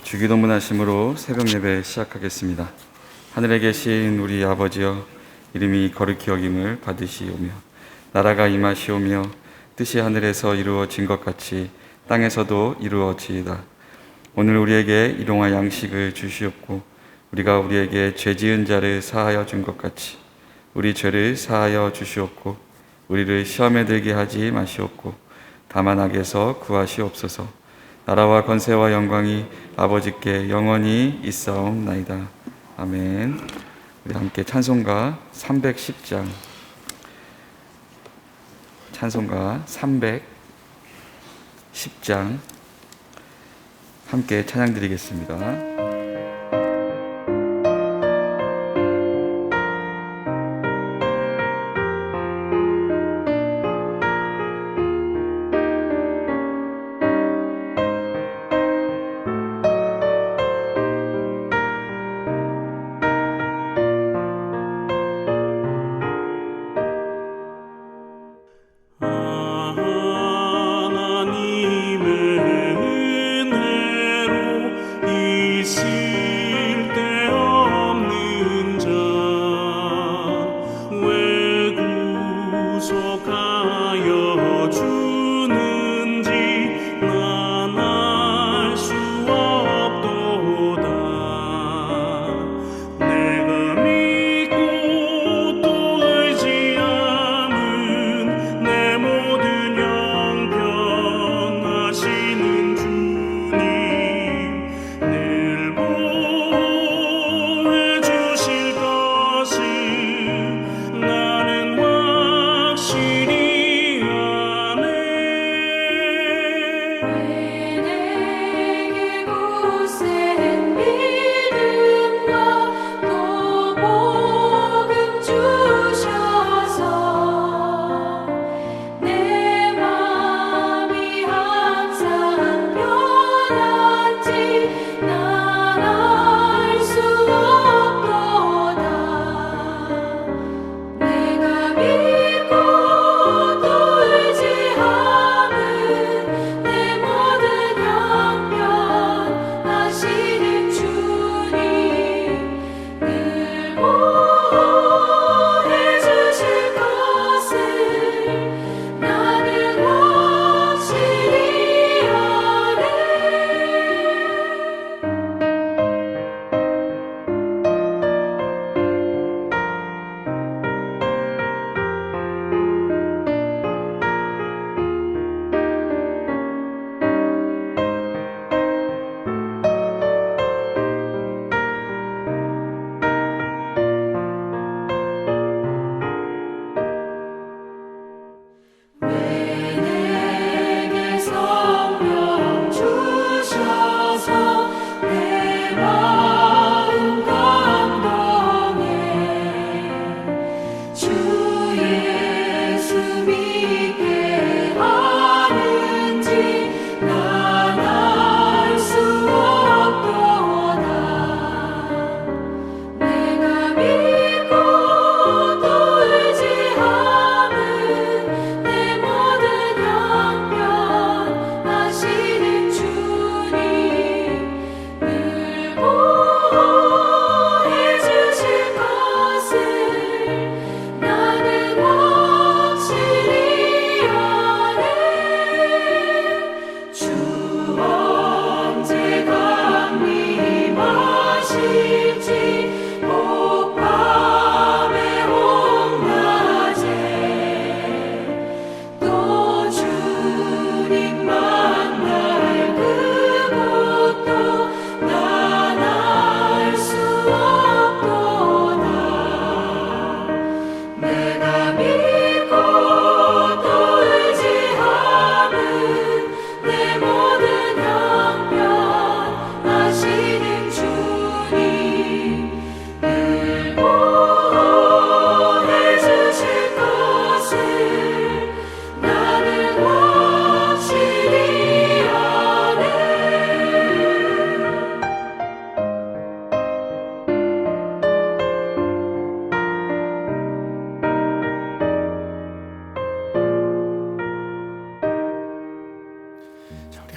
주기도문 하심으로 새벽 예배 시작하겠습니다. 하늘에 계신 우리 아버지여, 이름이 거룩히 여김을 받으시오며 나라가 임하시오며 뜻이 하늘에서 이루어진 것 같이 땅에서도 이루어지이다. 오늘 우리에게 일용할 양식을 주시옵고 우리가 우리에게 죄 지은 자를 사하여 준 것 같이 우리 죄를 사하여 주시옵고 우리를 시험에 들게 하지 마시옵고 다만 악에서 구하시옵소서. 나라와 권세와 영광이 아버지께 영원히 있사옵나이다. 아멘. 우리 함께 찬송가 310장, 찬송가 310장 함께 찬양 드리겠습니다.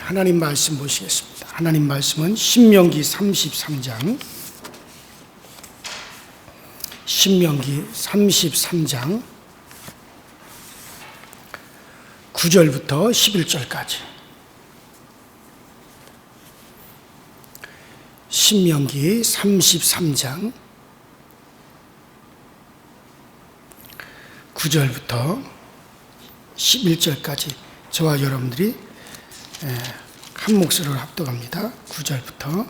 하나님 말씀 보시겠습니다. 하나님 말씀은 신명기 33장 9절부터 11절까지. 신명기 33장 9절부터 11절까지 저와 여러분들이 한 목소리로 합독합니다. 9절부터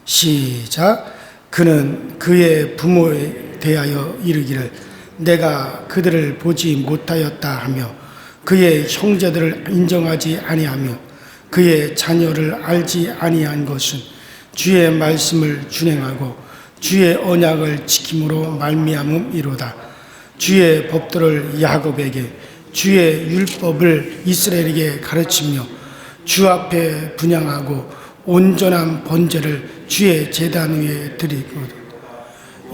시작. 그는 그의 부모에 대하여 이르기를 내가 그들을 보지 못하였다 하며 그의 형제들을 인정하지 아니하며 그의 자녀를 알지 아니한 것은 주의 말씀을 준행하고 주의 언약을 지킴으로 말미암음이로다. 주의 법도를 야곱에게 주의 율법을 이스라엘에게 가르치며 주 앞에 분향하고 온전한 번제를 주의 제단 위에 드리고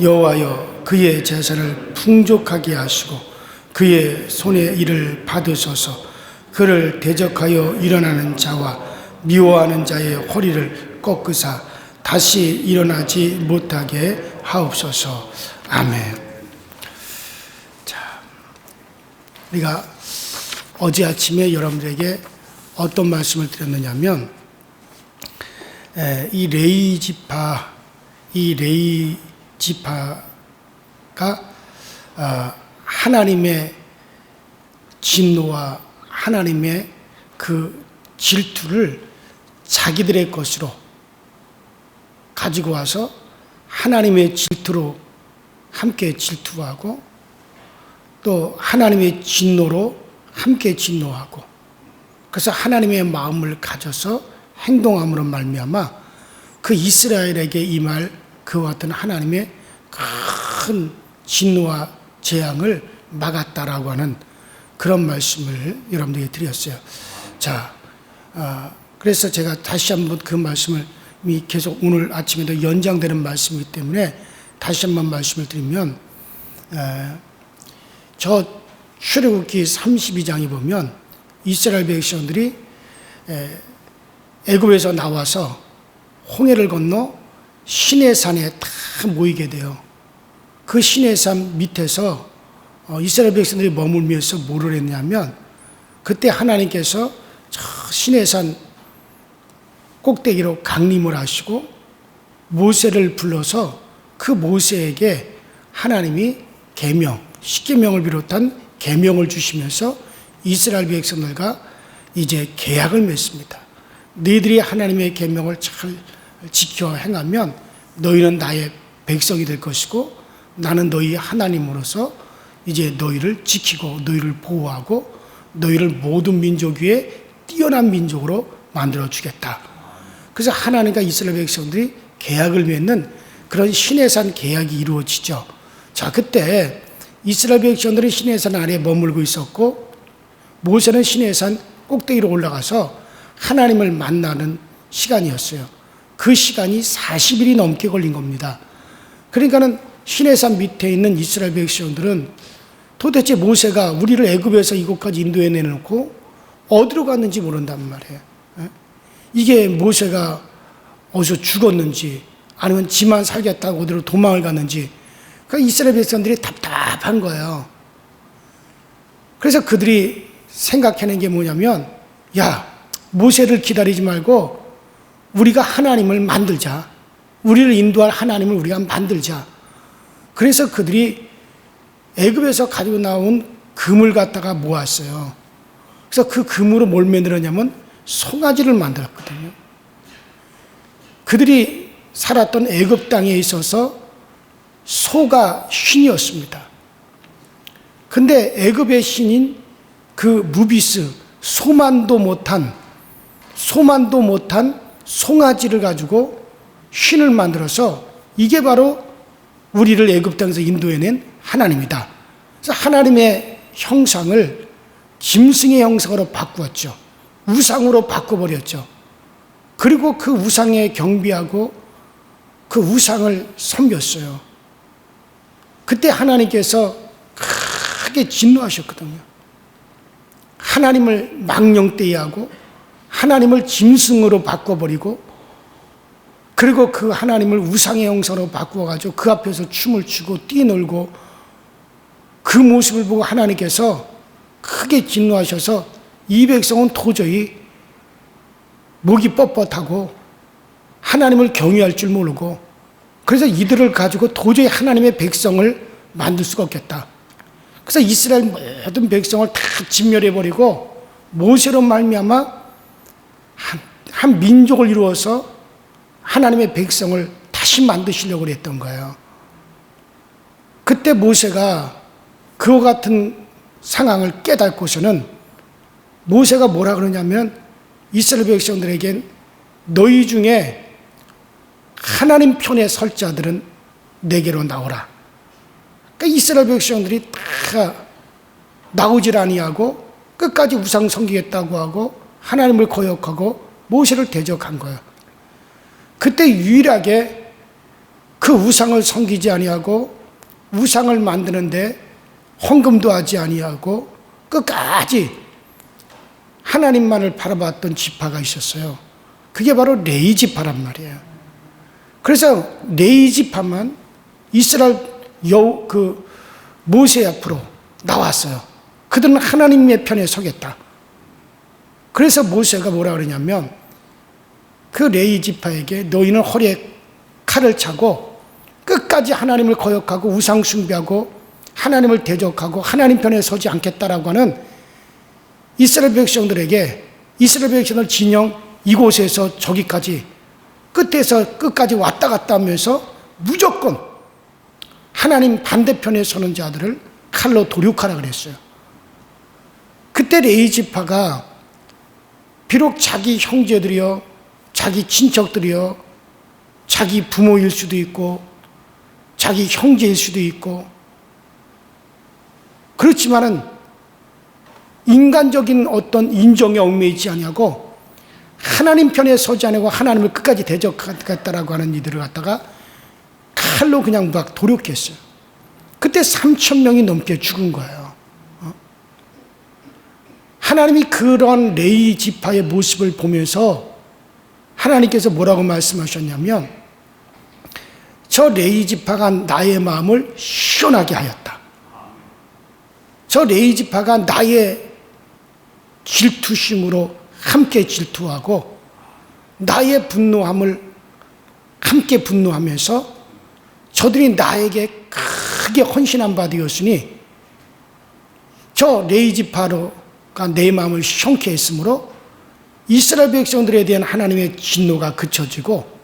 여호와여 그의 제사를 풍족하게 하시고 그의 손의 일을 받으소서. 그를 대적하여 일어나는 자와 미워하는 자의 허리를 꺾으사 다시 일어나지 못하게 하옵소서. 아멘. 자, 우리가 어제 아침에 여러분들에게 어떤 말씀을 드렸느냐면 이 레위 지파가 하나님의 진노와 하나님의 그 질투를 자기들의 것으로 가지고 와서 하나님의 질투로 함께 질투하고 또 하나님의 진노로 함께 진노하고 그래서 하나님의 마음을 가져서 행동함으로 말미암아 그 이스라엘에게 임할 그와 같은 하나님의 큰 진노와 재앙을 막았다라고 하는 그런 말씀을 여러분들에게 드렸어요. 자, 그래서 제가 다시 한번 그 말씀을 계속 오늘 아침에도 연장되는 말씀이기 때문에 다시 한번 말씀을 드리면 저 출애굽기 32장에 보면 이스라엘 백성들이 애굽에서 나와서 홍해를 건너 시내산에 다 모이게 돼요. 그 시내산 밑에서 이스라엘 백성들이 머물면서 뭐를 했냐면 그때 하나님께서 저 시내산 꼭대기로 강림을 하시고 모세를 불러서 그 모세에게 하나님이 계명, 십계명을 비롯한 계명을 주시면서 이스라엘 백성들과 이제 계약을 맺습니다. 너희들이 하나님의 계명을 잘 지켜 행하면 너희는 나의 백성이 될 것이고 나는 너희 하나님으로서 이제 너희를 지키고 너희를 보호하고 너희를 모든 민족 위에 뛰어난 민족으로 만들어 주겠다. 그래서 하나님과 이스라엘 백성들이 계약을 맺는 그런 시내산 계약이 이루어지죠. 자, 그때 이스라엘 백성들은 시내산 아래에 머물고 있었고 모세는 시내산 꼭대기로 올라가서 하나님을 만나는 시간이었어요. 그 시간이 40일이 넘게 걸린 겁니다. 그러니까는 시내산 밑에 있는 이스라엘 백성들은 도대체 모세가 우리를 애굽에서 이곳까지 인도해 내놓고 어디로 갔는지 모른단 말이에요. 이게 모세가 어디서 죽었는지 아니면 지만 살겠다고 어디로 도망을 갔는지 그러니까 이스라엘 백성들이 답답한 거예요. 그래서 그들이 생각해낸 게 뭐냐면 야, 모세를 기다리지 말고 우리가 하나님을 만들자. 우리를 인도할 하나님을 우리가 만들자. 그래서 그들이 애굽에서 가지고 나온 금을 갖다가 모았어요. 그래서 그 금으로 뭘 만들었냐면 송아지를 만들었거든요. 그들이 살았던 애굽 땅에 있어서 소가 신이었습니다. 근데 애굽의 신인 그 무비스, 소만도 못한 송아지를 가지고 신을 만들어서 이게 바로 우리를 애굽 땅에서 인도해낸 하나님이다. 그래서 하나님의 형상을 짐승의 형상으로 바꾸었죠. 우상으로 바꿔버렸죠. 그리고 그 우상에 경배하고 그 우상을 섬겼어요. 그때 하나님께서 크게 진노하셨거든요. 하나님을 망령되이 하고 하나님을 짐승으로 바꿔버리고 그리고 그 하나님을 우상의 형상으로 바꾸어가지고 그 앞에서 춤을 추고 뛰놀고 그 모습을 보고 하나님께서 크게 진노하셔서 이 백성은 도저히 목이 뻣뻣하고 하나님을 경외할 줄 모르고 그래서 이들을 가지고 도저히 하나님의 백성을 만들 수가 없겠다. 그래서 이스라엘 모든 백성을 다 진멸해버리고 모세로 말미암아 한 민족을 이루어서 하나님의 백성을 다시 만드시려고 했던 거예요. 그때 모세가 그와 같은 상황을 깨닫고서는 모세가 뭐라 그러냐면 이스라엘 백성들에게 너희 중에 하나님 편에 설 자들은 내게로 나오라. 그러니까 이스라엘 백성들이 다 나오질 아니하고 끝까지 우상 섬기겠다고 하고 하나님을 거역하고 모세를 대적한 거예요. 그때 유일하게 그 우상을 섬기지 아니하고 우상을 만드는데 헌금도 하지 아니하고 끝까지 하나님만을 바라봤던 지파가 있었어요. 그게 바로 레위 지파란 말이에요. 그래서 레위 지파만 이스라엘 모세 앞으로 나왔어요. 그들은 하나님의 편에 서겠다. 그래서 모세가 뭐라 그러냐면 그 레위 지파에게 너희는 허리에 칼을 차고 끝까지 하나님을 거역하고 우상 숭배하고 하나님을 대적하고 하나님 편에 서지 않겠다라고 하는 이스라엘 백성들에게 이스라엘 백성을 진영 이곳에서 저기까지 끝에서 끝까지 왔다 갔다 하면서 무조건 하나님 반대편에 서는 자들을 칼로 도륙하라 그랬어요. 그때 레위 지파가 비록 자기 형제들이요, 자기 친척들이요, 자기 부모일 수도 있고 자기 형제일 수도 있고 그렇지만은 인간적인 어떤 인정에 얽매이지 아니하고 하나님 편에 서지 않고 하나님을 끝까지 대적하겠다라고 하는 이들을 갖다가 칼로 그냥 막 도륙했어요. 그때 3,000명이 넘게 죽은 거예요. 하나님이 그런 레위 지파의 모습을 보면서 하나님께서 뭐라고 말씀하셨냐면 저 레위 지파가 나의 마음을 시원하게 하였다. 저 레위 지파가 나의 질투심으로 함께 질투하고 나의 분노함을 함께 분노하면서 저들이 나에게 크게 헌신한 바 되었으니 저 레위 지파가 내 마음을 시원케 했으므로 이스라엘 백성들에 대한 하나님의 진노가 그쳐지고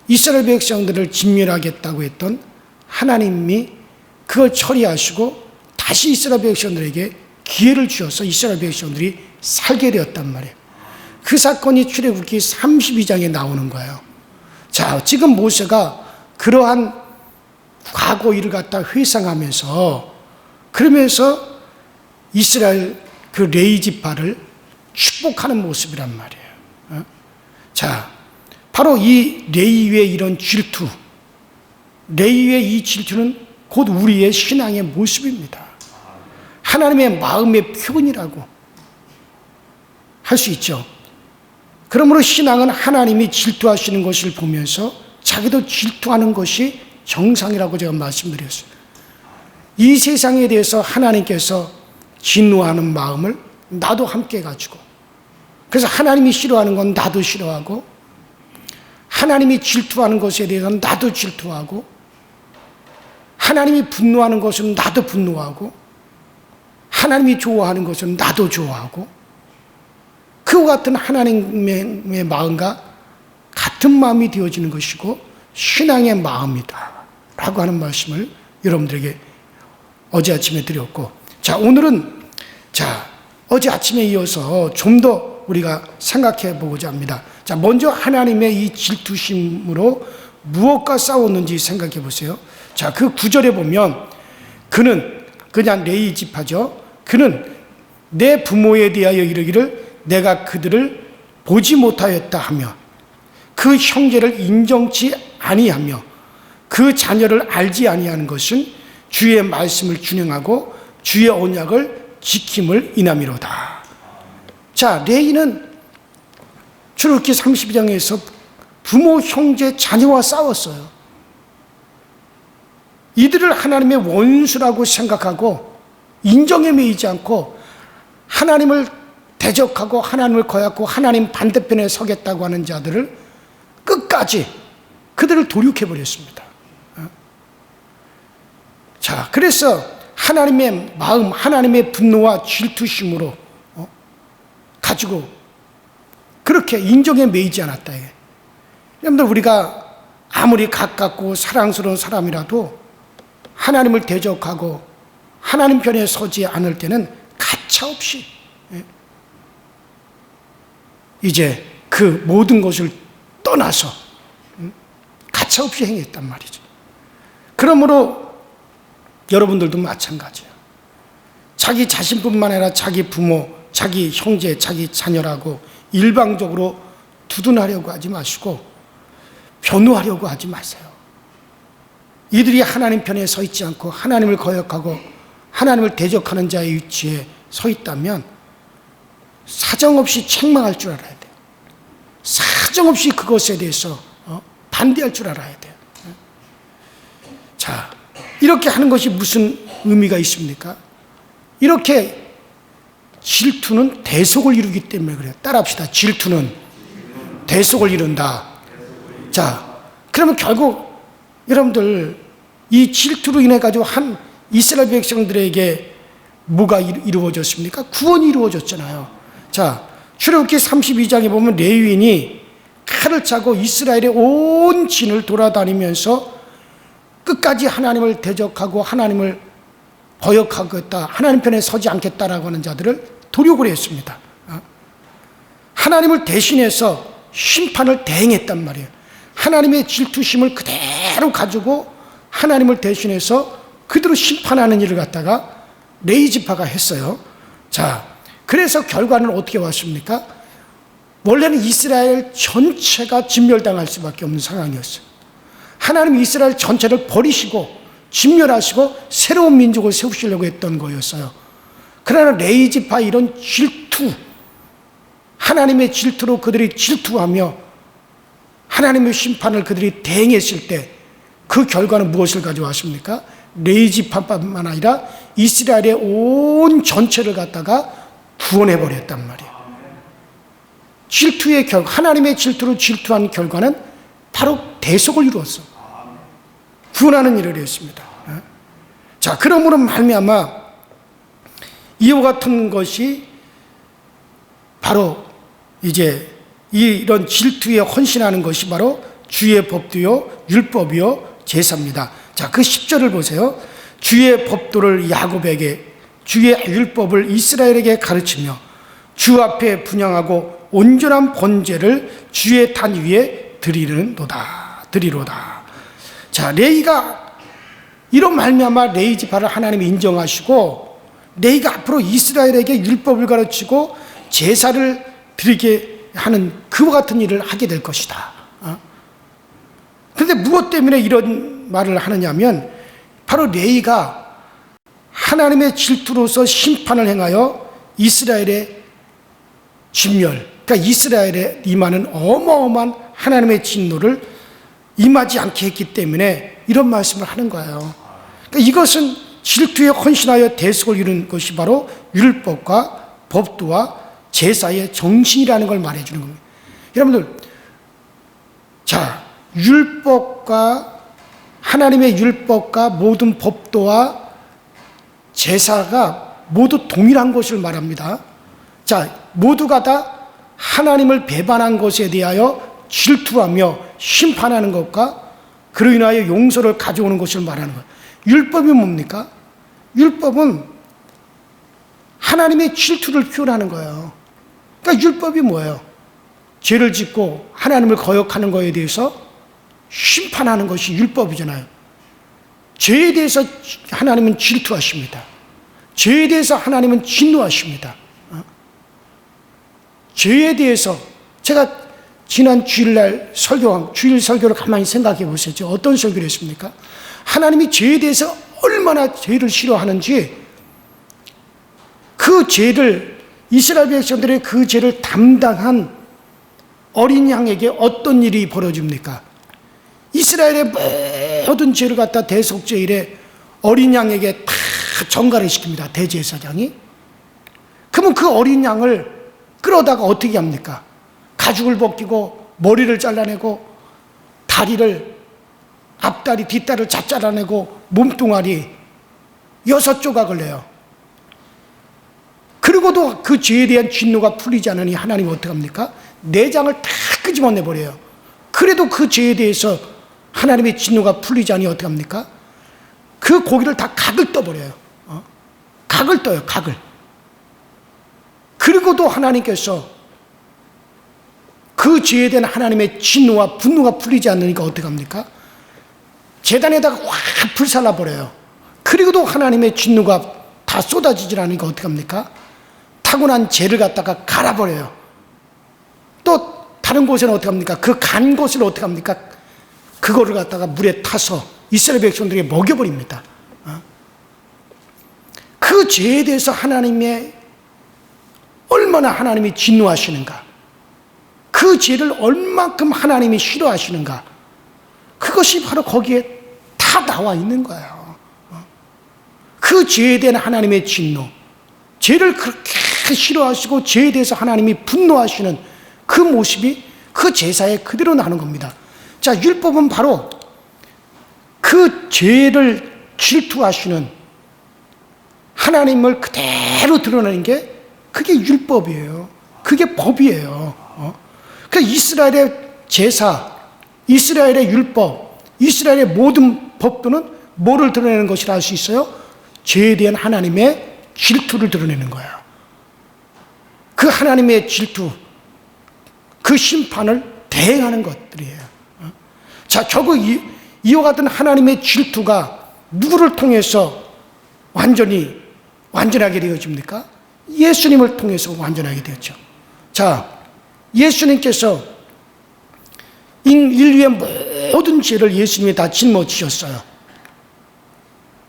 이스라엘 백성들을 진멸하겠다고 했던 하나님이 그걸 처리하시고 다시 이스라엘 백성들에게 기회를 주셔서 이스라엘 백성들이 살게 되었단 말이에요. 그 사건이 출애굽기 32장에 나오는 거예요. 자, 지금 모세가 그러한 과거 일을 갖다 회상하면서 그러면서 이스라엘 그 레위 지파를 축복하는 모습이란 말이에요. 자, 바로 이 레위의 이런 질투, 레위의 이 질투는 곧 우리의 신앙의 모습입니다. 하나님의 마음의 표현이라고 할 수 있죠. 그러므로 신앙은 하나님이 질투하시는 것을 보면서 자기도 질투하는 것이 정상이라고 제가 말씀드렸어요. 이 세상에 대해서 하나님께서 진노하는 마음을 나도 함께 가지고 그래서 하나님이 싫어하는 건 나도 싫어하고 하나님이 질투하는 것에 대해서는 나도 질투하고 하나님이 분노하는 것은 나도 분노하고 하나님이 좋아하는 것은 나도 좋아하고 그와 같은 하나님의 마음과 같은 마음이 되어지는 것이고 신앙의 마음이다 라고 하는 말씀을 여러분들에게 어제 아침에 드렸고 자 오늘은 어제 아침에 이어서 좀 더 우리가 생각해 보고자 합니다. 자 먼저 하나님의 이 질투심으로 무엇과 싸웠는지 생각해 보세요. 자 그 9절에 보면 그는 그냥 레위 지파죠. 그는 내 부모에 대하여 이르기를 내가 그들을 보지 못하였다 하며 그 형제를 인정치 아니하며 그 자녀를 알지 아니하는 것은 주의 말씀을 준행하고 주의 언약을 지킴을 인함이로다. 자, 레위는 출애굽기 32장에서 부모, 형제, 자녀와 싸웠어요. 이들을 하나님의 원수라고 생각하고 인정에 매이지 않고 하나님을 대적하고 하나님을 거역하고 하나님 반대편에 서겠다고 하는 자들을 끝까지 그들을 도륙해버렸습니다. 자, 그래서 하나님의 마음, 하나님의 분노와 질투심으로 가지고 그렇게 인정에 매이지 않았다. 여러분들, 우리가 아무리 가깝고 사랑스러운 사람이라도 하나님을 대적하고 하나님 편에 서지 않을 때는 가차없이 이제 그 모든 것을 떠나서 가차없이 행했단 말이죠. 그러므로 여러분들도 마찬가지예요. 자기 자신뿐만 아니라 자기 부모, 자기 형제, 자기 자녀라고 일방적으로 두둔하려고 하지 마시고 변호하려고 하지 마세요. 이들이 하나님 편에 서 있지 않고 하나님을 거역하고 하나님을 대적하는 자의 위치에 서 있다면 사정없이 책망할 줄 알아야 돼요. 사정없이 그것에 대해서 반대할 줄 알아야 돼요. 자, 이렇게 하는 것이 무슨 의미가 있습니까? 이렇게 질투는 대속을 이루기 때문에 그래요. 따라합시다. 질투는 대속을 이룬다. 자, 그러면 결국 여러분들, 이 질투로 인해 가지고 한 이스라엘 백성들에게 뭐가 이루어졌습니까? 구원이 이루어졌잖아요. 자, 출애굽기 32장에 보면 레위인이 칼을 차고 이스라엘의 온 진을 돌아다니면서 끝까지 하나님을 대적하고 하나님을 거역하겠다, 하나님 편에 서지 않겠다라고 하는 자들을 도륙을 했습니다. 하나님을 대신해서 심판을 대행했단 말이에요. 하나님의 질투심을 그대로 가지고 하나님을 대신해서 그대로 심판하는 일을 갖다가 레위지파가 했어요. 자, 그래서 결과는 어떻게 왔습니까? 원래는 이스라엘 전체가 진멸당할 수밖에 없는 상황이었어요. 하나님이 이스라엘 전체를 버리시고 진멸하시고 새로운 민족을 세우시려고 했던 거였어요. 그러나 레위지파 이런 질투, 하나님의 질투로 그들이 질투하며 하나님의 심판을 그들이 대행했을 때 그 결과는 무엇을 가져왔습니까? 레위지파뿐만 아니라 이스라엘의 온 전체를 갖다가 구원해버렸단 말이에요. 질투의 하나님의 질투로 질투한 결과는 바로 대속을 이루었어. 구원하는 일을 했습니다. 자, 그러므로 말미암아 이와 같은 것이 바로 이제 이런 질투에 헌신하는 것이 바로 주의 법도요, 율법이요, 제사입니다. 자, 그 10절을 보세요. 주의 법도를 야곱에게, 주의 율법을 이스라엘에게 가르치며 주 앞에 분향하고 온전한 번제를 주의 단 위에 드리로다. 자, 레위가 이런 말미암아 레위 지파를 하나님이 인정하시고 레위가 앞으로 이스라엘에게 율법을 가르치고 제사를 드리게 하는 그와 같은 일을 하게 될 것이다. 그런데 무엇 때문에 이런 말을 하느냐면 바로 레위가 하나님의 질투로서 심판을 행하여 이스라엘의 진멸, 그러니까 이스라엘에 임하는 어마어마한 하나님의 진노를 임하지 않게 했기 때문에 이런 말씀을 하는 거예요. 그러니까 이것은 질투에 헌신하여 대속을 이룬 것이 바로 율법과 법도와 제사의 정신이라는 걸 말해주는 겁니다. 여러분들, 자, 율법과 하나님의 율법과 모든 법도와 제사가 모두 동일한 것을 말합니다. 자, 모두가 다 하나님을 배반한 것에 대하여 질투하며 심판하는 것과 그로 인하여 용서를 가져오는 것을 말하는 거예요. 율법이 뭡니까? 율법은 하나님의 질투를 표현하는 거예요. 그러니까 율법이 뭐예요? 죄를 짓고 하나님을 거역하는 것에 대해서 심판하는 것이 율법이잖아요. 죄에 대해서 하나님은 질투하십니다. 죄에 대해서 하나님은 진노하십니다. 죄에 대해서 제가 지난 주일 설교를 가만히 생각해 보세요. 어떤 설교를 했습니까? 하나님이 죄에 대해서 얼마나 죄를 싫어하는지 그 죄를 이스라엘 백성들의 그 죄를 담당한 어린 양에게 어떤 일이 벌어집니까? 이스라엘의 모든 죄를 갖다 대속죄일에 어린 양에게 다 전가를 시킵니다. 대제사장이. 그러면 그 어린 양을 끌어다가 어떻게 합니까? 가죽을 벗기고 머리를 잘라내고 다리를, 앞다리 뒷다리를 다 잘라내고 몸뚱아리 6조각을 내요. 그리고도 그 죄에 대한 진노가 풀리지 않으니 하나님은 어떻게 합니까? 내장을 다 끄집어내버려요. 그래도 그 죄에 대해서 하나님의 진노가 풀리지 않으니 어떻게 합니까? 그 고기를 다 각을 떠버려요. 각을 떠요, 각을. 그리고도 하나님께서 그 죄에 대한 하나님의 진노와 분노가 풀리지 않으니까 어떻게 합니까? 제단에다가 확 불살라버려요. 그리고도 하나님의 진노가 다 쏟아지질 않으니까 어떻게 합니까? 타고난 죄를 갖다가 갈아버려요. 또 다른 곳에는 어떻게 합니까? 그 간 곳을 어떻게 합니까? 그거를 갖다가 물에 타서 이스라엘 백성들에게 먹여버립니다. 그 죄에 대해서 하나님의 얼마나 하나님이 진노하시는가, 그 죄를 얼만큼 하나님이 싫어하시는가, 그것이 바로 거기에 다 나와 있는 거예요. 그 죄에 대한 하나님의 진노, 죄를 그렇게 싫어하시고 죄에 대해서 하나님이 분노하시는 그 모습이 그 제사에 그대로 나는 겁니다. 자, 율법은 바로 그 죄를 질투하시는 하나님을 그대로 드러내는 게 그게 율법이에요. 그게 법이에요. 그러니까 이스라엘의 제사, 이스라엘의 율법, 이스라엘의 모든 법도는 뭐를 드러내는 것이라 할 수 있어요? 죄에 대한 하나님의 질투를 드러내는 거예요. 그 하나님의 질투, 그 심판을 대행하는 것들이에요. 자, 결국 이와 같은 하나님의 질투가 누구를 통해서 완전하게 되어집니까? 예수님을 통해서 완전하게 되었죠. 자, 예수님께서 인류의 모든 죄를 예수님이 다 짊어지셨어요.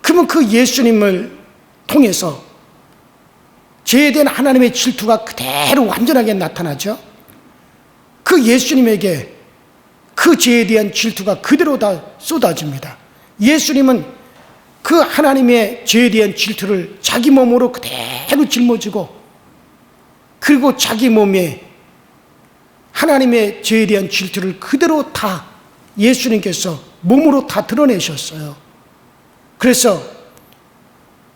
그러면 그 예수님을 통해서 죄에 대한 하나님의 질투가 그대로 완전하게 나타나죠. 그 예수님에게 그 죄에 대한 질투가 그대로 다 쏟아집니다. 예수님은 그 하나님의 죄에 대한 질투를 자기 몸으로 그대로 짊어지고, 그리고 자기 몸에 하나님의 죄에 대한 질투를 그대로 다 예수님께서 몸으로 다 드러내셨어요. 그래서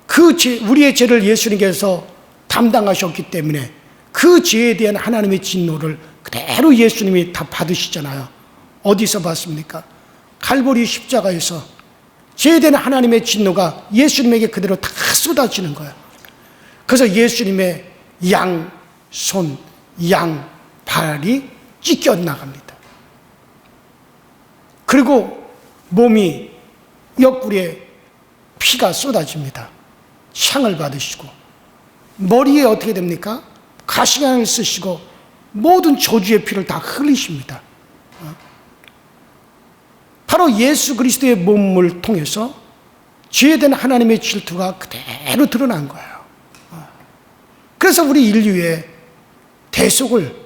그 우리의 죄를 예수님께서 담당하셨기 때문에 그 죄에 대한 하나님의 진노를 그대로 예수님이 다 받으시잖아요. 어디서 받습니까? 갈보리 십자가에서 죄에 대한 하나님의 진노가 예수님에게 그대로 다 쏟아지는 거예요. 그래서 예수님의 양 손, 양 발이 찢겨 나갑니다. 그리고 몸이 옆구리에 피가 쏟아집니다. 상을 받으시고, 머리에 어떻게 됩니까? 가시관을 쓰시고 모든 저주의 피를 다 흘리십니다. 바로 예수 그리스도의 몸을 통해서 죄에 대한 하나님의 질투가 그대로 드러난 거예요. 그래서 우리 인류의 대속을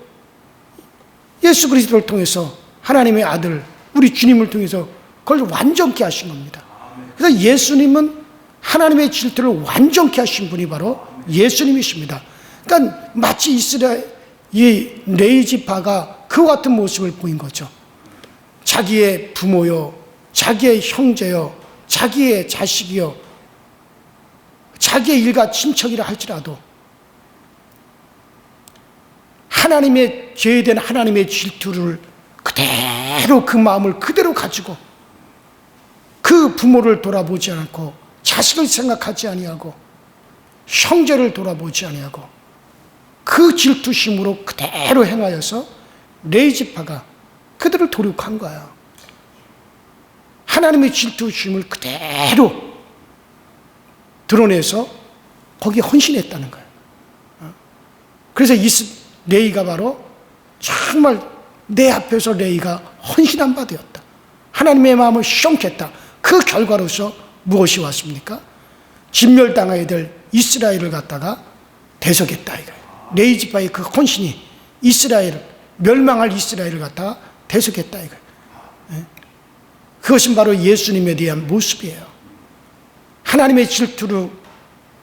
예수 그리스도를 통해서 하나님의 아들 우리 주님을 통해서 그걸 완전케 하신 겁니다. 그래서 예수님은 하나님의 질투를 완전케 하신 분이 바로 예수님이십니다. 그러니까 마치 이스라엘 이 레이지파가 그와 같은 모습을 보인 거죠. 자기의 부모요, 자기의 형제요, 자기의 자식이요, 자기의 일가 친척이라 할지라도 하나님의 죄에 대한 하나님의 질투를 그대로, 그 마음을 그대로 가지고 그 부모를 돌아보지 않고, 자식을 생각하지 아니하고, 형제를 돌아보지 아니하고, 그 질투심으로 그대로 행하여서 레이지파가 그들을 도륙한 거예요. 하나님의 질투심을 그대로 드러내서 거기에 헌신했다는 거예요. 그래서 레이가 바로 정말 내 앞에서 레이가 헌신한 바 되었다. 하나님의 마음을 시험했다. 그 결과로서 무엇이 왔습니까? 진멸당하게 될 이스라엘을 갖다가 대속했다 이거예요. 레이지파의 그 헌신이 이스라엘 멸망할 이스라엘을 갖다가 대속했다 이거예요. 그것은 바로 예수님에 대한 모습이에요. 하나님의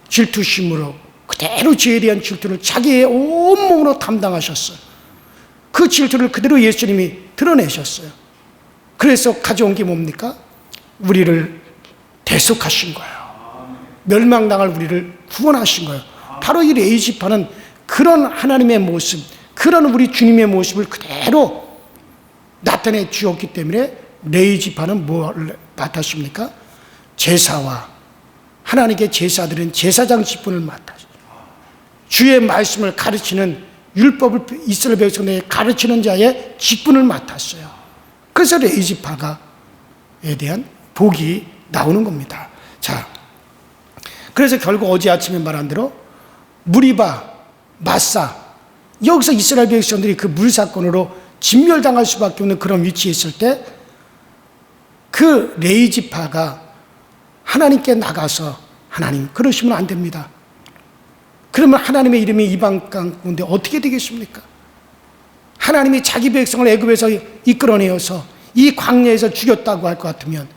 질투심으로 그대로 죄에 대한 질투를 자기의 온몸으로 담당하셨어요. 그 질투를 그대로 예수님이 드러내셨어요. 그래서 가져온 게 뭡니까? 우리를 대속하신 거예요. 멸망당할 우리를 구원하신 거예요. 바로 이 레위지파는 그런 하나님의 모습, 그런 우리 주님의 모습을 그대로 나타내 주었기 때문에 레위지파는 뭘 맡았습니까? 제사와 하나님께 제사드린 제사장 직분을 맡았어요. 주의 말씀을 가르치는 율법을 이스라엘 백성에게 가르치는 자의 직분을 맡았어요. 그래서 레위지파에 대한 복이 나오는 겁니다. 자, 그래서 결국 어제 아침에 말한 대로 무리바, 마사, 여기서 이스라엘 백성들이 그 물사건으로 진멸당할 수밖에 없는 그런 위치에 있을 때 그 레위지파가 하나님께 나가서 하나님 그러시면 안 됩니다. 그러면 하나님의 이름이 이방 가운데 어떻게 되겠습니까? 하나님이 자기 백성을 애굽에서 이끌어내어서 이 광야에서 죽였다고 할 것 같으면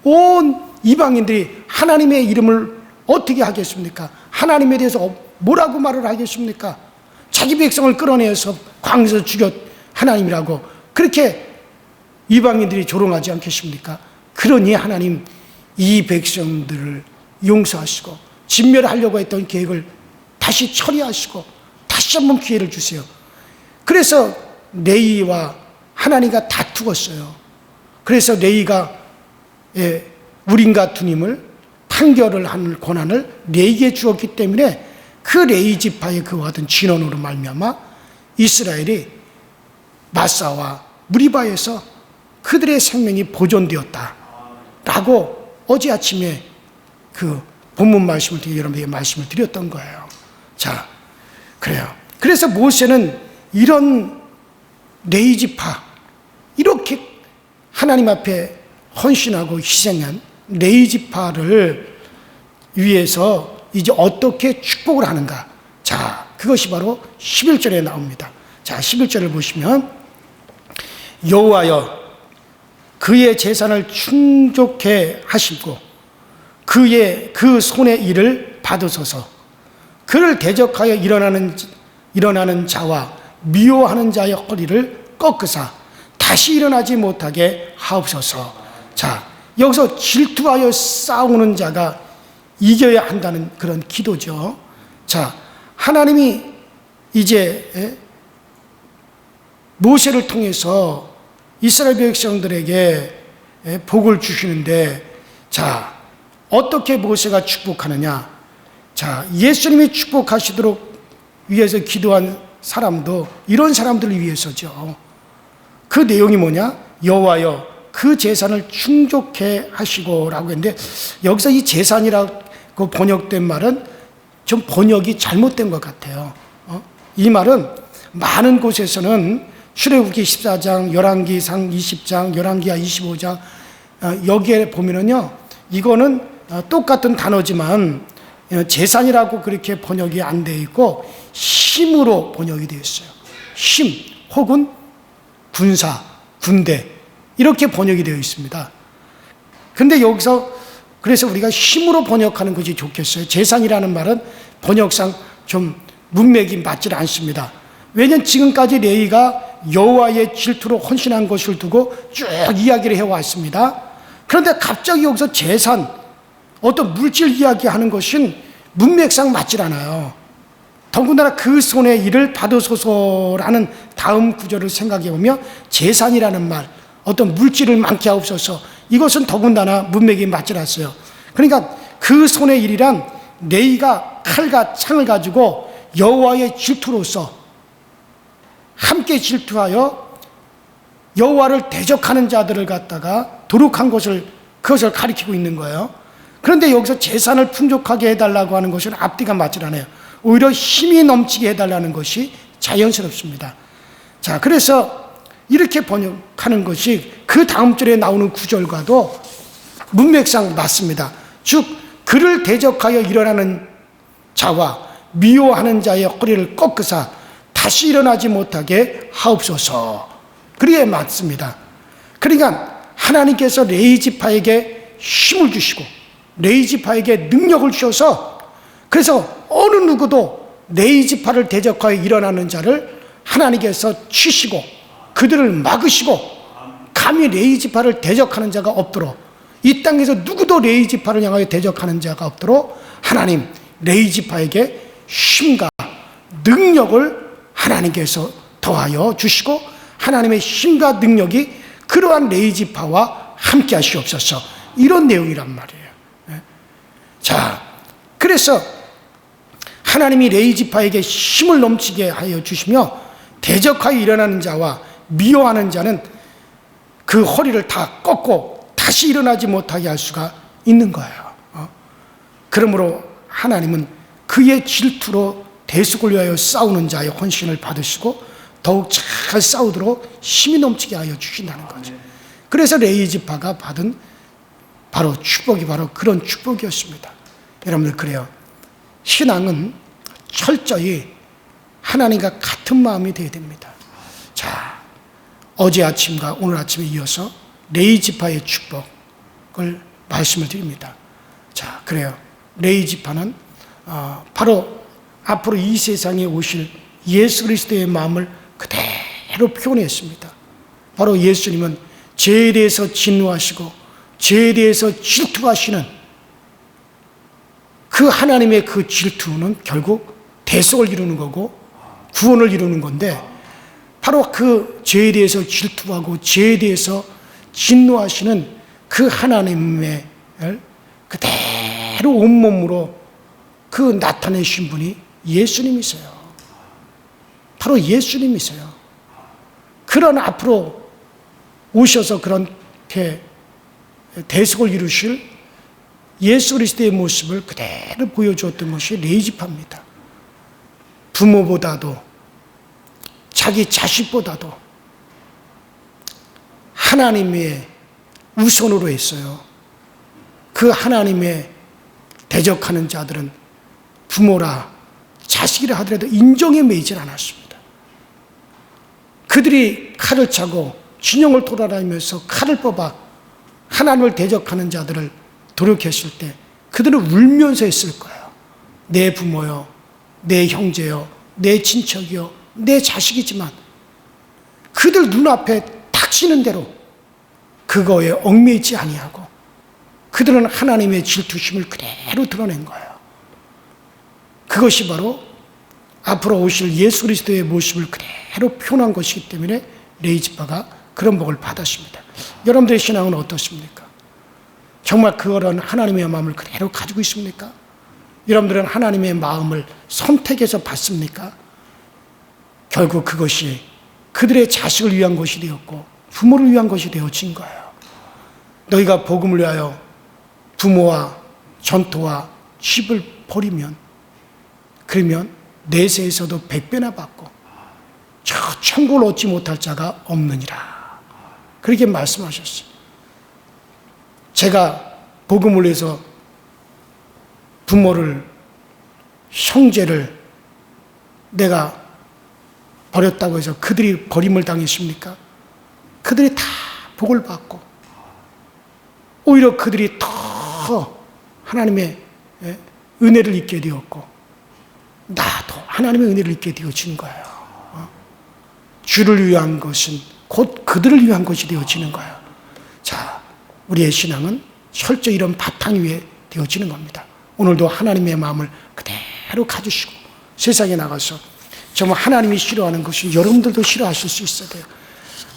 온 이방인들이 하나님의 이름을 어떻게 하겠습니까? 하나님에 대해서 뭐라고 말을 하겠습니까? 자기 백성을 끌어내어서 광야에서 죽였 하나님이라고 그렇게 이방인들이 조롱하지 않겠습니까? 그러니 하나님 이 백성들을 용서하시고 진멸하려고 했던 계획을 다시 처리하시고 다시 한번 기회를 주세요. 그래서 레위와 하나님과 다투었어요. 그래서 레위가 우림과 투님을 판결을 하는 권한을 레위에게 주었기 때문에 그 레위 지파의 그와 같은 진언으로 말미암아 이스라엘이 마사와 무리바에서 그들의 생명이 보존되었다라고 어제 아침에 그 본문 말씀을 통해 여러분에게 말씀을 드렸던 거예요. 자, 그래요. 그래서 모세는 이런 레위 지파, 이렇게 하나님 앞에 헌신하고 희생한 레위 지파를 위해서 이제 어떻게 축복을 하는가. 자, 그것이 바로 11절에 나옵니다. 자, 11절을 보시면 여호와여 그의 재산을 충족해 하시고 그의 그 손의 일을 받으소서. 그를 대적하여 일어나는 자와 미워하는 자의 허리를 꺾으사 다시 일어나지 못하게 하옵소서. 자, 여기서 질투하여 싸우는 자가 이겨야 한다는 그런 기도죠. 자, 하나님이 이제 모세를 통해서 이스라엘 백성들에게 복을 주시는데, 자, 어떻게 모세가 축복하느냐? 자, 예수님이 축복하시도록 위해서 기도한 사람도 이런 사람들을 위해서죠. 그 내용이 뭐냐? 여호와여 그 재산을 충족해 하시고라고 했는데, 여기서 이 재산이라고 번역된 말은 좀 번역이 잘못된 것 같아요. 이 말은 많은 곳에서는 출애굽기 14장, 열왕기상 20장, 열왕기하 25장 여기에 보면은요, 이거는 똑같은 단어지만 재산이라고 그렇게 번역이 안 되어 있고 힘으로 번역이 되어 있어요. 힘 혹은 군사, 군대 이렇게 번역이 되어 있습니다. 근데 여기서 그래서 우리가 힘으로 번역하는 것이 좋겠어요. 재산이라는 말은 번역상 좀 문맥이 맞지 않습니다. 왜냐하면 지금까지 레위가 여호와의 질투로 헌신한 것을 두고 쭉 이야기를 해왔습니다. 그런데 갑자기 여기서 재산, 어떤 물질 이야기하는 것은 문맥상 맞질 않아요. 더군다나 그 손의 일을 받으소서라는 다음 구절을 생각해 보면 재산이라는 말, 어떤 물질을 많게 하옵소서, 이것은 더군다나 문맥이 맞질 않았어요. 그러니까 그 손의 일이란 레위가 칼과 창을 가지고 여호와의 질투로서 함께 질투하여 여호와를 대적하는 자들을 갖다가 도륙한 것을, 그것을 가리키고 있는 거예요. 그런데 여기서 재산을 풍족하게 해달라고 하는 것은 앞뒤가 맞질 않아요. 오히려 힘이 넘치게 해달라는 것이 자연스럽습니다. 자, 그래서 이렇게 번역하는 것이 그 다음 절에 나오는 구절과도 문맥상 맞습니다. 즉 그를 대적하여 일어나는 자와 미워하는 자의 허리를 꺾으사 다시 일어나지 못하게 하옵소서. 그게 맞습니다. 그러니까 하나님께서 레위지파에게 힘을 주시고 레위지파에게 능력을 주셔서, 그래서 어느 누구도 레위지파를 대적하여 일어나는 자를 하나님께서 치시고 그들을 막으시고 감히 레위지파를 대적하는 자가 없도록, 이 땅에서 누구도 레위지파를 향하여 대적하는 자가 없도록 하나님 레위지파에게 힘과 능력을 하나님께서 더하여 주시고, 하나님의 힘과 능력이 그러한 레위지파와 함께 하시옵소서. 이런 내용이란 말이에요. 자, 그래서 하나님이 레위지파에게 힘을 넘치게 하여 주시며 대적하여 일어나는 자와 미워하는 자는 그 허리를 다 꺾고 다시 일어나지 못하게 할 수가 있는 거예요. 그러므로 하나님은 그의 질투로 대속을 위하여 싸우는 자의 헌신을 받으시고 더욱 잘 싸우도록 힘이 넘치게 하여 주신다는 거죠. 그래서 레위지파가 받은 바로 축복이 바로 그런 축복이었습니다. 여러분들, 그래요. 신앙은 철저히 하나님과 같은 마음이 되어야 됩니다. 자, 어제 아침과 오늘 아침에 이어서 레위지파의 축복을 말씀을 드립니다. 자, 그래요. 레위지파는 바로 앞으로 이 세상에 오실 예수 그리스도의 마음을 그대로 표현했습니다. 바로 예수님은 죄에 대해서 진노하시고 죄에 대해서 질투하시는 그 하나님의 그 질투는 결국 대속을 이루는 거고 구원을 이루는 건데, 바로 그 죄에 대해서 질투하고 죄에 대해서 진노하시는 그 하나님의 그대로 온몸으로 그 나타내신 분이 예수님이세요. 바로 예수님이세요. 그런 앞으로 오셔서 그런 대속을 이루실 예수 그리스도의 모습을 그대로 보여주었던 것이 레위지파입니다. 부모보다도 자기 자식보다도 하나님의 우선으로 했어요. 그 하나님의 대적하는 자들은 부모라 자식이라 하더라도 인정에 매이질 않았습니다. 그들이 칼을 차고 진영을 돌아다니면서 칼을 뽑아 하나님을 대적하는 자들을 도륙했을 때 그들은 울면서 했을 거예요. 내 부모요, 내 형제요, 내 친척이요, 내 자식이지만 그들 눈앞에 닥치는 대로 그거에 얽매이지 아니하고 그들은 하나님의 질투심을 그대로 드러낸 거예요. 그것이 바로 앞으로 오실 예수 그리스도의 모습을 그대로 표현한 것이기 때문에 레위지파가 그런 복을 받았습니다. 여러분들의 신앙은 어떻습니까? 정말 그런 하나님의 마음을 그대로 가지고 있습니까? 여러분들은 하나님의 마음을 선택해서 받습니까? 결국 그것이 그들의 자식을 위한 것이 되었고 부모를 위한 것이 되어진 거예요. 너희가 복음을 위하여 부모와 전토와 집을 버리면, 그러면 내세에서도 100배나 받고 저 천국을 얻지 못할 자가 없느니라. 그렇게 말씀하셨어요. 제가 복음을 위해서 부모를, 형제를 내가 버렸다고 해서 그들이 버림을 당했습니까? 그들이 다 복을 받고 오히려 그들이 더 하나님의 은혜를 입게 되었고 나도 하나님의 은혜를 입게 되어지는 거예요. 주를 위한 것은 곧 그들을 위한 것이 되어지는 거예요. 자, 우리의 신앙은 철저히 이런 바탕 위에 되어지는 겁니다. 오늘도 하나님의 마음을 그대로 가지시고 세상에 나가서 정말 하나님이 싫어하는 것은 여러분들도 싫어하실 수 있어야 돼요.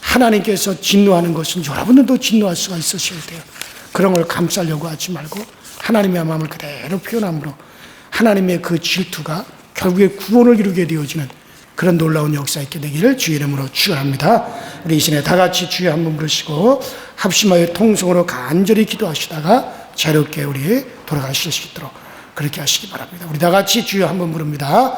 하나님께서 진노하는 것은 여러분들도 진노할 수가 있으셔야 돼요. 그런 걸 감싸려고 하지 말고 하나님의 마음을 그대로 표현함으로 하나님의 그 질투가 결국에 구원을 이루게 되어지는 그런 놀라운 역사 있게 되기를 주의 이름으로 축원합니다. 우리 이 시간에 다 같이 주여 한번 부르시고 합심하여 통성으로 간절히 기도하시다가 자유롭게 우리 돌아가실 수 있도록 그렇게 하시기 바랍니다. 우리 다 같이 주여 한번 부릅니다.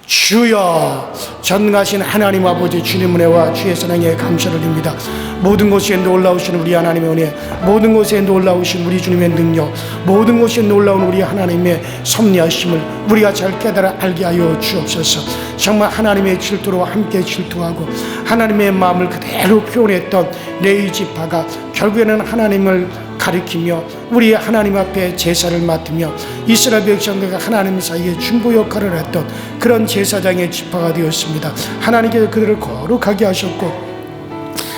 주여, 전능하신 하나님 아버지 주님 은혜와 주의 사랑에 감사를 드립니다. 모든 곳에 놀라우신 우리 하나님의 은혜, 모든 곳에 놀라우신 우리 주님의 능력, 모든 곳에 놀라운 우리 하나님의 섭리하심을 우리가 잘 깨달아 알게 하여 주옵소서. 정말 하나님의 질투로 함께 질투하고 하나님의 마음을 그대로 표현했던 레위 지파가 결국에는 하나님을 가리키며 우리 하나님 앞에 제사를 맡으며 이스라엘 백성들과 하나님 사이에 중보 역할을 했던 그런 제사장의 지파가 되었습니다. 하나님께서 그들을 거룩하게 하셨고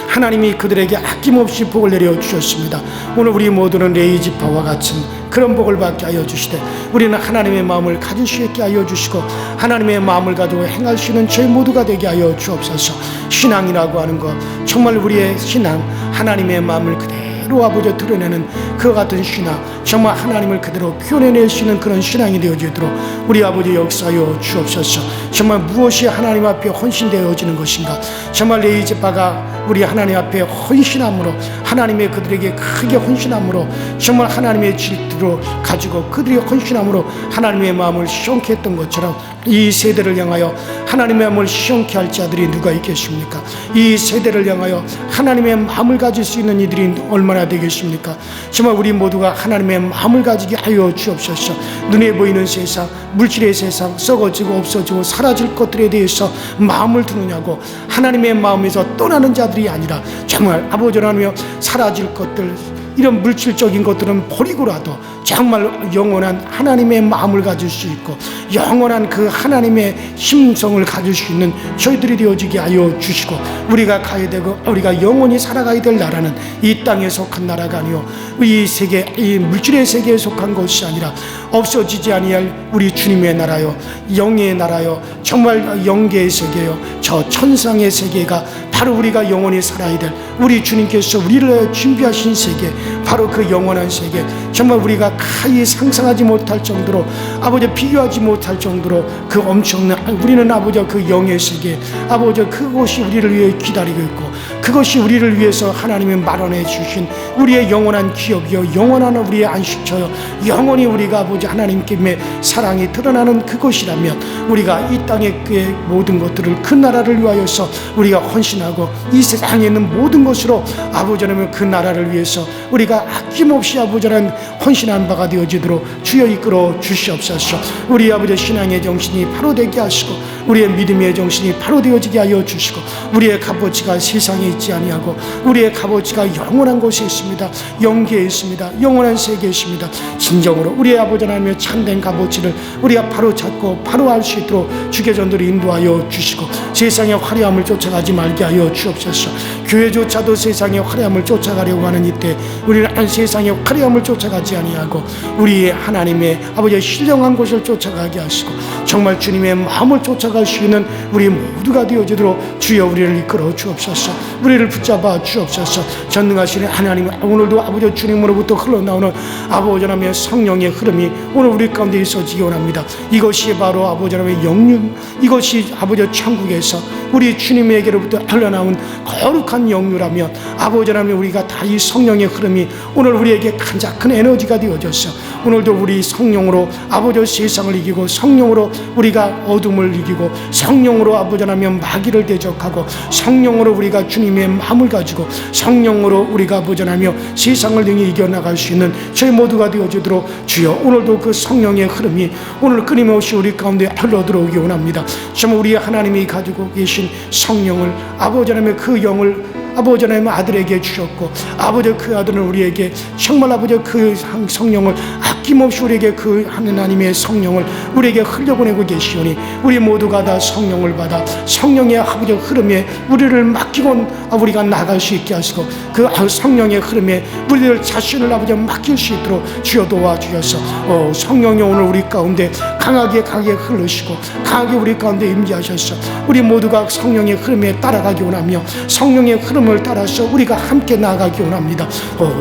하나님이 그들에게 아낌없이 복을 내려 주셨습니다. 오늘 우리 모두는 레위 지파와 같은 그런 복을 받게 하여 주시되 우리는 하나님의 마음을 가질 수 있게 하여 주시고 하나님의 마음을 가지고 행할 수 있는 저희 모두가 되게 하여 주옵소서. 신앙이라고 하는 것, 정말 우리의 신앙, 하나님의 마음을 그대로 아버지 드러내는 그와 같은 신앙, 정말 하나님을 그대로 표현해낼 수 있는 그런 신앙이 되어지도록 우리 아버지 역사하여 주옵소서. 정말 무엇이 하나님 앞에 헌신되어지는 것인가, 정말 레위 지파가 우리 하나님 앞에 헌신함으로 하나님의 그들에게 크게 헌신함으로 정말 하나님의 질투로 가지고 그들이 헌신함으로 하나님의 마음을 시원케 했던 것처럼 이 세대를 향하여 하나님의 마음을 시원케 할 자들이 누가 있겠습니까? 이 세대를 향하여 하나님의 마음을 가질 수 있는 이들이 얼마나 되겠습니까? 정말 우리 모두가 하나님의 마음을 가지게 하여 주옵소서. 눈에 보이는 세상, 물질의 세상, 썩어지고 없어지고 사라질 것들에 대해서 마음을 두느냐고 하나님의 마음에서 떠나는 자들이 아니라 정말 아버지 하나님 사라질 것들, 이런 물질적인 것들은 버리고라도 정말 영원한 하나님의 마음을 가질 수 있고 영원한 그 하나님의 심성을 가질 수 있는 저희들이 되어지게 하여 주시고 우리가 가야 되고 우리가 영원히 살아가야 될 나라는 이 땅에 속한 나라가 아니요 이 세계, 이 물질의 세계에 속한 것이 아니라 없어지지 아니할 우리 주님의 나라요, 영의 나라요, 정말 영계의 세계요, 저 천상의 세계가 바로 우리가 영원히 살아야 될 우리 주님께서 우리를 준비하신 세계, 바로 그 영원한 세계, 정말 우리가 가히 상상하지 못할 정도로 아버지 비교하지 못할 정도로 그 엄청난 우리는 아버지 그 영의 세계, 아버지 그곳이 우리를 위해 기다리고 있고 그것이 우리를 위해서 하나님이 마련해 주신 우리의 영원한 기업이요, 영원한 우리의 안식처요, 영원히 우리가 아버지 하나님께 사랑이 드러나는 그것이라면 우리가 이 땅의 그 모든 것들을 그 나라를 위하여서 우리가 헌신하고 이 세상에 있는 모든 것으로 아버지 하나님 그 나라를 위해서 우리가 아낌없이 아버지 하나님 헌신한 바가 되어지도록 주여 이끌어 주시옵소서. 우리 아버지 신앙의 정신이 바로 되게 하시고 우리의 믿음의 정신이 바로 되어지게 하여 주시고 우리의 값어치가 세상에 있지 아니하고 우리의 값어치가 영원한 곳에 있습니다. 영계에 있습니다. 영원한 세계에 있습니다. 진정으로 우리의 아버지 하나님의 참된 값어치를 우리가 바로 찾고 바로 알 수 있도록 주께전들을 인도하여 주시고 세상의 화려함을 쫓아가지 말게 하여 주옵소서. 교회조차도 세상의 화려함을 쫓아가려고 하는 이때 우리는 세상의 화려함을 쫓아가지 아니하고 우리의 하나님의 아버지의 신령한 곳을 쫓아가게 하시고 정말 주님의 마음을 쫓아갈 수 있는 우리 모두가 되어지도록 주여 우리를 이끌어 주옵소서. 우리를 붙잡아 주옵소서. 전능하신 하나님, 오늘도 아버지 주님으로부터 흘러나오는 아버지 하나님의 성령의 흐름이 오늘 우리 가운데 있어지기 원합니다. 이것이 바로 아버지 하나님의 영육, 이것이 아버지 천국에서 우리 주님에게로부터 흘러나온 거룩한 영유라면 아버지 하나님 우리가 다 이 성령의 흐름이 오늘 우리에게 가장 큰 에너지가 되어져서 오늘도 우리 성령으로 아버지 세상을 이기고 성령으로 우리가 어둠을 이기고 성령으로 아버지 하나님 마귀를 대적하고 성령으로 우리가 주님의 마음을 가지고 성령으로 우리가 아버지 하나님 세상을 능히 이겨나갈 수 있는 저희 모두가 되어지도록 주여 오늘도 그 성령의 흐름이 오늘 끊임없이 우리 가운데 흘러들어오기 원합니다. 정말 우리 하나님이 가지고 계신 성령을 아버지 하나님의 그 영을 아버지 하나님 아들에게 주셨고 아버지 그 아들은 우리에게 정말 아버지 그 성령을 아낌없이 우리에게 그 하나님의 성령을 우리에게 흘려보내고 계시오니 우리 모두가 다 성령을 받아 성령의 아버지 흐름에 우리를 맡기고 우리가 나갈 수 있게 하시고 그 성령의 흐름에 우리들 자신을 아버지 맡길 수 있도록 주여 도와주셔서 성령이 오늘 우리 가운데 강하게 흐르시고 강하게 우리 가운데 임재하셔서 우리 모두가 성령의 흐름에 따라가기 원하며 성령의 흐름을 하나님을 따라서 우리가 함께 나아가기 원합니다.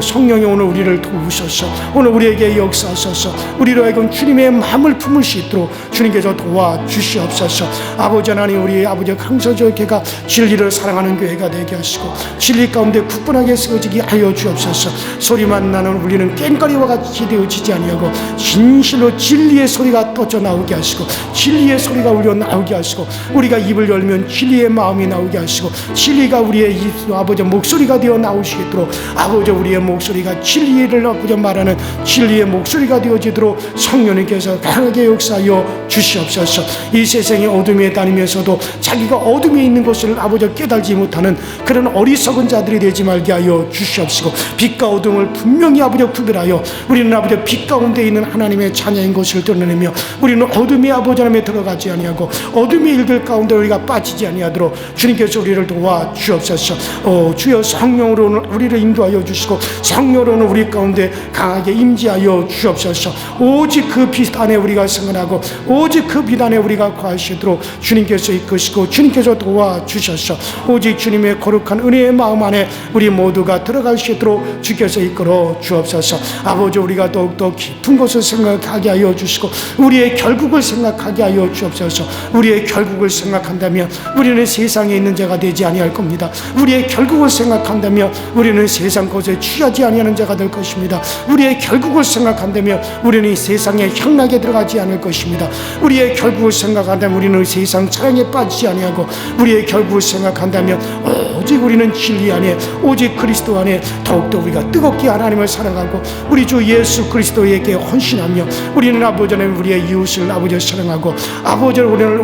성령이 오늘 우리를 도우셔서 오늘 우리에게 역사하셔서 우리로 하여금 주님의 마음을 품을 수 있도록 주님께서 도와주시옵소서. 아버지 하나님, 우리 아버지 강서저 교회가 진리를 사랑하는 교회가 되게 하시고 진리 가운데 굳건하게 서지게 하여 주옵소서. 소리만 나는 우리는 꽹과리와 같이 되어지지 아니하고 진실로 진리의 소리가 떠져 나오게 하시고 진리의 소리가 울려 나오게 하시고 우리가 입을 열면 진리의 마음이 나오게 하시고 진리가 우리의 아버지 목소리가 되어 나오시도록 아버지 우리의 목소리가 진리를 아버지 말하는 진리의 목소리가 되어지도록 성령님께서 강하게 역사하여 주시옵소서. 이 세상의 어둠에 다니면서도 자기가 어둠에 있는 것을 아버지 깨달지 못하는 그런 어리석은 자들이 되지 말게 하여 주시옵시고 빛과 어둠을 분명히 아버지 구별하여 우리는 아버지 빛 가운데 있는 하나님의 자녀인 것을 드러내며 우리는 어둠의 아버지 하나님에 들어가지 아니하고 어둠의 일들 가운데 우리가 빠지지 아니하도록 주님께서 우리를 도와 주옵소서. 주여 성령으로 오늘 우리를 인도하여 주시고 성령으로는 우리 가운데 강하게 임재하여 주옵소서. 오직 그 빛 안에 우리가 생활하고 오직 그 빛 안에 우리가 거하시도록 주님께서 이끄시고 주님께서 도와주셔서 오직 주님의 거룩한 은혜의 마음 안에 우리 모두가 들어갈 수 있도록 주께서 이끌어 주옵소서. 아버지 우리가 더욱더 깊은 것을 생각하게 하여 주시고 우리의 결국을 생각하게 하여 주옵소서. 우리의 결국을 생각한다면 우리는 세상에 있는 자가 되지 아니할 겁니다. 우리의 결국을 생각한다면 우리는 세상 것에 취하지 아니하는 자가 될 것입니다. 우리의 결국을 생각한다면 우리는 세상의 향락에 들어가지 않을 것입니다. 우리의 결국을 생각한다면 우리는 세상 사랑에 빠지지 아니하고 우리의 결국을 생각한다면 오직 우리는 진리 안에 오직 그리스도 안에 더욱더 우리가 뜨겁게 하나님을 사랑하고 우리 주 예수 그리스도에게 헌신하며 우리는 아버지 하나님 우리의 이웃을 아버지 사랑하고 아버지 오늘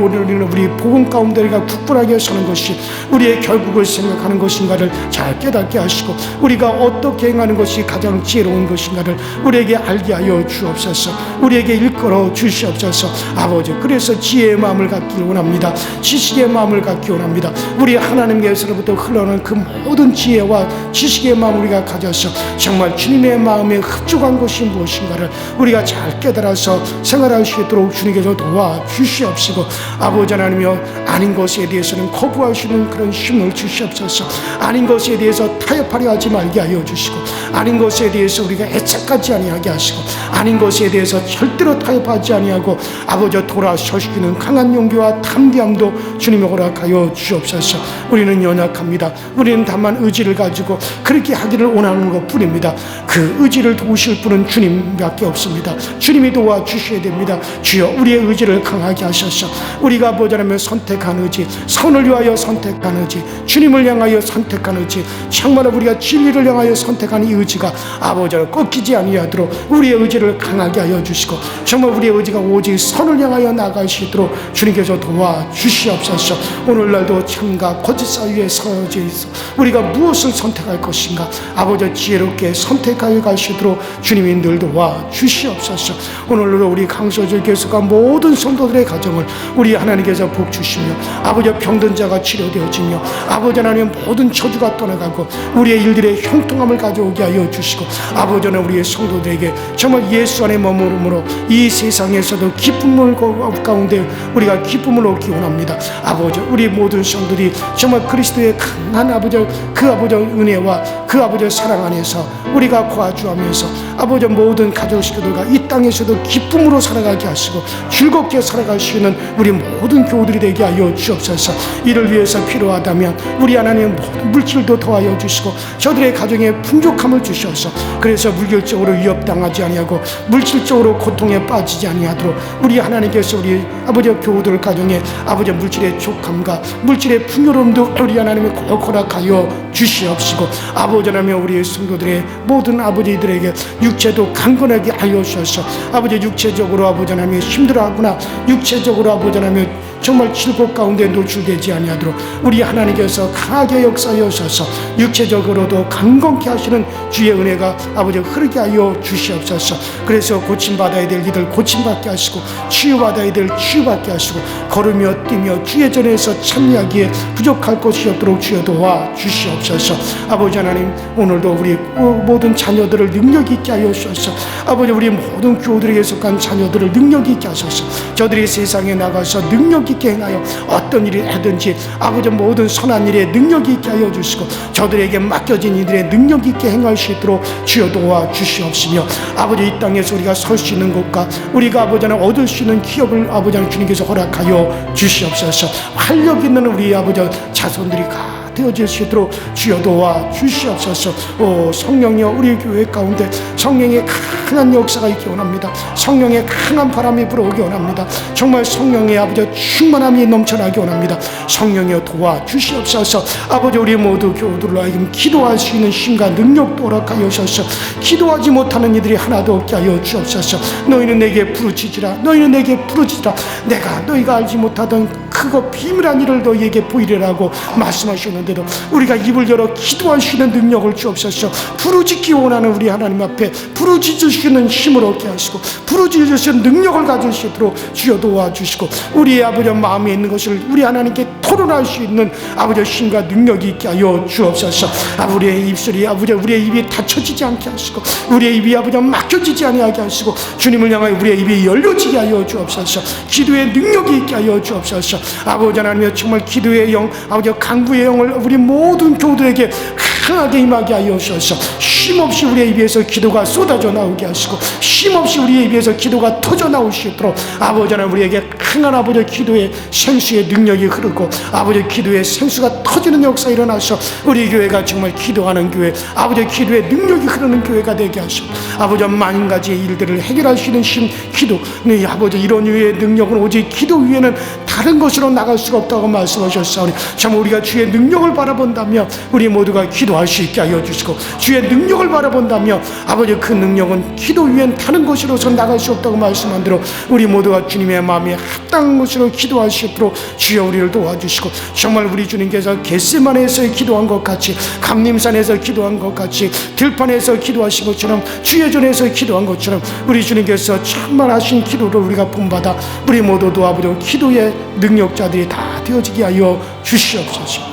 우리 복음 가운데 우리가 굳건하게 서는 것이 우리의 결국을 생각하는 것인가를 잘 깨닫게 하시고 우리가 어떻게 행하는 것이 가장 지혜로운 것인가를 우리에게 알게 하여 주옵소서. 우리에게 일컬어 주시옵소서. 아버지 그래서 지혜의 마음을 갖기 원합니다. 지식의 마음을 갖기 원합니다. 우리 하나님께서로부터 흘러오는 그 모든 지혜와 지식의 마음을 우리가 가져서 정말 주님의 마음에 흡족한 것이 무엇인가를 우리가 잘 깨달아서 생활할 수 있도록 주님께서 도와주시옵시고 아버지 하나님이여 아닌 것에 대해서는 거부하시는 그런 힘을 주시옵소서. 아닌 것에 대해서 타협하려 하지 말게 하여 주시고 아닌 것에 대해서 우리가 애착하지 아니하게 하시고 아닌 것에 대해서 절대로 타협하지 아니하고 아버지 돌아서시는 강한 용기와 담대함도 주님이 허락하여 주옵소서. 우리는 연약합니다. 우리는 다만 의지를 가지고 그렇게 하기를 원하는 것뿐입니다. 그 의지를 도우실 분은 주님밖에 없습니다. 주님이 도와주셔야 됩니다. 주여 우리의 의지를 강하게 하셔서 우리가 아버지라면 선택한 의지, 선을 위하여 선택한 의지, 주님을 향하여 선택한 의지, 정말 우리가 진리를 향하여 선택한 이 의지가 아버지를 꺾이지 아니하도록 우리의 의지를 강하게 하여 주시고 정말 우리의 의지가 오직 선을 향하여 나갈 수 있도록 주님께서 도와주시옵소서. 오늘날도 참과 거짓 사이에 서져 있어 우리가 무엇을 선택할 것인가 아버지 지혜롭게 선택하여 갈 수 있도록 주님이 늘 도와주시옵소서. 오늘도 우리 강서절 교회가 모든 성도들의 가정을 우리 하나님께서 복 주시며 아버지 병든 자가 치료되어지며 아버지 하나님 모든 저주가 떠나가고 우리의 일들의 형통함을 가져오게 하여 주시고 아버지 하나님 우리의 성도들에게 정말 예수 안에 머무름으로 이 세상에서도 기쁨을 가운데 우리가 기쁨을 얻기 원합니다. 아버지 우리 모든 성도들이 정말 그리스도의 강한 아버지 그 아버지 은혜와 그 아버지 사랑 안에서 우리가 거주하면서 아버지 모든 가족 식구들과 이 땅에서도 기쁨으로 살아가게 하시고 즐겁게 살아갈 수 있는 우리 모든 교우들이 되게 하여 주옵소서. 이를 위해서 필요하다면 우리 하나님 모든 물질도 더하여 주시고 저들의 가정에 풍족함을 주셔서 그래서 물질적으로 위협당하지 아니하고 물질적으로 고통에 빠지지 아니하도록 우리 하나님께서 우리 아버지 교우들 가정에 아버지 물질의 족함과 물질의 풍요로움도 우리 하나님의 허락하여 주시옵시고 아버지 하나님 우리 성도들의 모든 아버지들에게 육체도 강건하게 하여 주셔서 아버지 육체적으로 아버지 하나님 힘들어하거나 육체적으로 아버지 하나님 정말 질곡 가운데 노출되지 아니하도록 우리 하나님께서 강하게 역사하여 주셔서 육체적으로도 강건케 하시는 주의 은혜가 아버지 흐르게 하여 주시옵소서. 그래서 고침받아야 될 이들 고침받게 하시고 치유받아야 될 치유받게 하시고 걸으며 뛰며 주의 전에서 참여하기에 부족할 것이 없도록 주여 도와 주시옵소서. 아버지 하나님 오늘도 우리 모든 자녀들을 능력 있게 하여 주셔서 아버지 우리 모든 교우들에게 속한 자녀들을 능력 있게 하셔서 저들이 세상에 나가서 능력 있게 행하여 어떤 일을 하든지 아버지 모든 선한 일에 능력 있게 하여 주시고 저들에게 맡겨진 이들의 능력 있게 행할 수 있도록 주여 도와 주시옵시며 아버지 이 땅에서 우리가 설 수 있는 곳과 우리가 아버지는 얻을 수 있는 기업을 아버지는 주님께서 허락하여 주시옵소서. 활력 있는 우리 아버지 자손들이 되어질 수 있도록 주여 도와 주시옵소서. 성령이여 우리 교회 가운데 성령의 강한 역사가 있기 원합니다. 성령의 강한 바람이 불어오기 원합니다. 정말 성령의 아버지 충만함이 넘쳐나기 원합니다. 성령이여 도와 주시옵소서. 아버지 우리 모두 교우들로 하여금 기도할 수 있는 힘과 능력도 허락하여 주셔서 기도하지 못하는 이들이 하나도 없게 하여 주옵소서. 너희는 내게 부르짖으라. 너희는 내게 부르짖으라. 내가 너희가 알지 못하던 크고 비밀한 일을 너희에게 보이리라고 말씀하셨는데도 우리가 입을 열어 기도할 수 있는 능력을 주옵소서. 부르짖기 원하는 우리 하나님 앞에 부르짖을 수 있는 힘을 얻게 하시고 부르짖을 수 있는 능력을 가질 수 있도록 주여 도와주시고 우리의 아버지 마음에 있는 것을 우리 하나님께 토론할 수 있는 아버지 힘과 능력이 있게 하여 주옵소서. 우리의 입술이 아버지 우리의 입이 닫혀지지 않게 하시고 우리의 입이 아버지 막혀지지 아니하게 하시고 주님을 향하여 우리의 입이 열려지게 하여 주옵소서. 기도의 능력이 있게 하여 주옵소서. 아버지 하나님 정말 기도의 영 아버지 강구의 영을 우리 모든 교우들에게 강하게 임하게 하여 주셔서 쉼없이 우리의 입에서 기도가 쏟아져 나오게 하시고 쉼없이 우리의 입에서 기도가 터져 나올 수 있도록 아버지 하나님 우리에게 강한 아버지 기도의 생수의 능력이 흐르고 아버지 기도의 생수가 터지는 역사 일어나서 우리 교회가 정말 기도하는 교회 아버지 기도의 능력이 흐르는 교회가 되게 하시고 아버지 만 가지의 일들을 해결할 수 있는 힘 기도 네 아버지 이런 유의 능력은 오직 기도 위에는 다른 것으로 나갈 수가 없다고 말씀하셨사오니 참 우리가 주의 능력을 바라본다며 우리 모두가 기도할 수 있게 하여 주시고 주의 능력을 바라본다며 아버지 그 능력은 기도 위엔 다른 것으로서 나갈 수 없다고 말씀한 대로 우리 모두가 주님의 마음에 합당한 것으로 기도할 수 있도록 주여 우리를 도와주시고 정말 우리 주님께서 겟세마네에서 기도한 것 같이 감림산에서 기도한 것 같이 들판에서 기도하신 것처럼 주의 전에서 기도한 것처럼 우리 주님께서 천만하신 기도를 우리가 본받아 우리 모두도 아버지 기도의 능력자들이 다 되어지게 하여 주시옵소서.